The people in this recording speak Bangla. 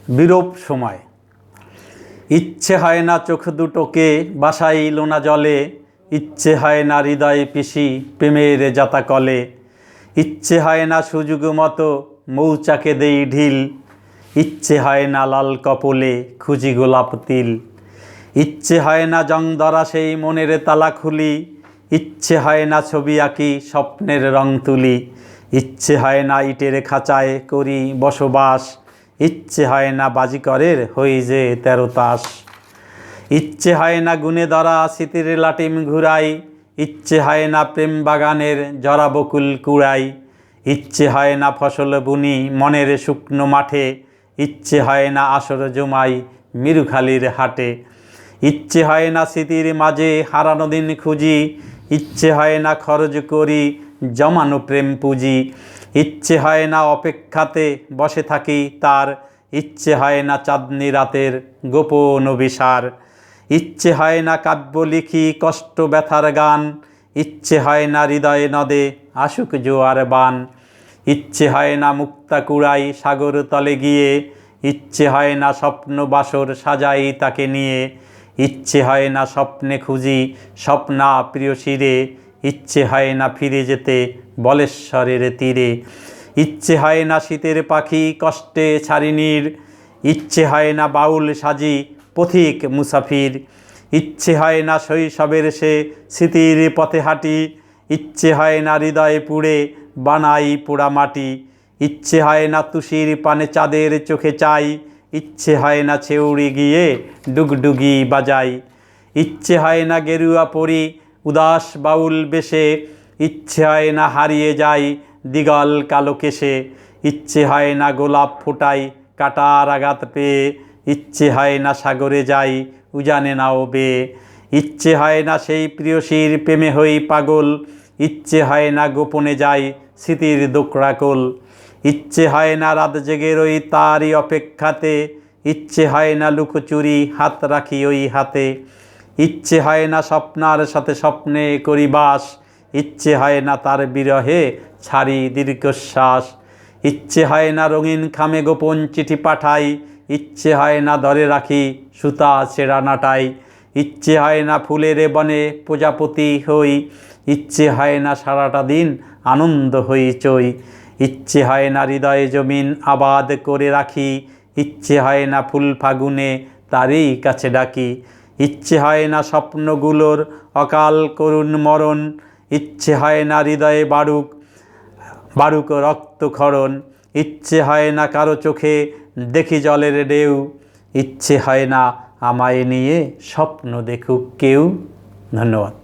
বিরূপ সময়। ইচ্ছে হয় না চোখ দুটোকে বাসাইল না জলে, ইচ্ছে হয় না হৃদয়ে পিসি প্রেমের জাতাকলে, ইচ্ছে হয় না সুযোগ মতো মৌচাকে দেই ঢিল, ইচ্ছে হয় না লাল কপলে খুঁজি গোলাপ তিল, ইচ্ছে হয় না জং ধরা সেই মনের তালা খুলি, ইচ্ছে হয় না ছবি আঁকি স্বপ্নের রং তুলি, ইচ্ছে হয় না ইটের খাঁচায় করি বসবাস, ইচ্ছে হয় না বাজিকরের হই যে 13 তাস, ইচ্ছে হয় না গুনে ধরা স্মৃতির লাটিম ঘুরাই, ইচ্ছে হয় না প্রেম বাগানের জরা বকুল কুড়াই, ইচ্ছে হয় না ফসল বুনি মনের শুকনো মাঠে, ইচ্ছে হয় না আসর জমাই মিরুখালির হাটে, ইচ্ছে হয় না স্মৃতির মাঝে হারানো দিন খুঁজি, ইচ্ছে হয় না খরচ করি জমানো প্রেম পুঁজি, ইচ্ছে হয় না অপেক্ষাতে বসে থাকি তার, ইচ্ছে হয় না চাঁদনি রাতের গোপন অভিসার, ইচ্ছে হয় না কাব্য লিখি কষ্ট ব্যথার গান, ইচ্ছে হয় না হৃদয়ে নদে আসুক জোয়ার বান, ইচ্ছে হয় না মুক্তা কুড়াই সাগর তলে গিয়ে, ইচ্ছে হয় না স্বপ্ন বাসর সাজাই তাকে নিয়ে, ইচ্ছে হয় না স্বপ্নে খুঁজি স্বপ্না প্রিয় শিরে, ইচ্ছে হয় না ফিরে যেতে বলেশ্বরের তীরে, ইচ্ছে হয় না শীতের পাখি কষ্টে ছাড়িনীর, ইচ্ছে হয় না বাউল সাজি পথিক মুসাফির, ইচ্ছে হয় না শৈশবের সে স্মৃতির পথে হাঁটি, ইচ্ছে হয় না হৃদয়ে পুড়ে বানাই পোড়া মাটি, ইচ্ছে হয় না তুষির পানে চাঁদের চোখে চাই, ইচ্ছে হয় না ছেউড়ি গিয়ে ডুগডুগি বাজাই, ইচ্ছে হয় না গেরুয়া পরি উদাস বাউল বেশে, ইচ্ছে হয় না হারিয়ে যাই দিগল কালো কেশে, ইচ্ছে হয় না গোলাপ ফোটাই কাটার আঘাত পেয়ে, ইচ্ছে হয় না সাগরে যাই উজানে নাও বেয়ে, ইচ্ছে হয় না সেই প্রিয়সীর প্রেমে হই পাগল, ইচ্ছে হয় না গোপনে যাই স্মৃতির দোকড়াকোল, ইচ্ছে হয় না রাত জেগে রই তারই অপেক্ষাতে, ইচ্ছে হয় না লুকোচুরি হাত রাখি ওই হাতে, ইচ্ছে হয় না স্বপ্নার সাথে স্বপ্নে করি বাস, ইচ্ছে হয় না তার বিরহে ছাড়ি দীর্ঘশ্বাস, ইচ্ছে হয় না রঙিন খামে গোপন চিঠি পাঠাই, ইচ্ছে হয় না ধরে রাখি সুতা ছেঁড়া নাটাই, ইচ্ছে হয় না ফুলের বনে প্রজাপতি হই, ইচ্ছে হয় না সারাটা দিন আনন্দ হইচই, ইচ্ছে হয় না হৃদয়ে জমিন আবাদ করে রাখি, ইচ্ছে হয় না ফুল ফাগুনে তারই কাছে ডাকি, ইচ্ছে হয় না স্বপ্নগুলোর অকাল করুণ মরণ, ইচ্ছে হয় না হৃদয়ে বারুক রক্তক্ষরণ, ইচ্ছে হয় না কারো চোখে দেখি জলের ঢেউ, ইচ্ছে হয় না আমায় নিয়ে স্বপ্ন দেখুক কেউ। ধন্যবাদ।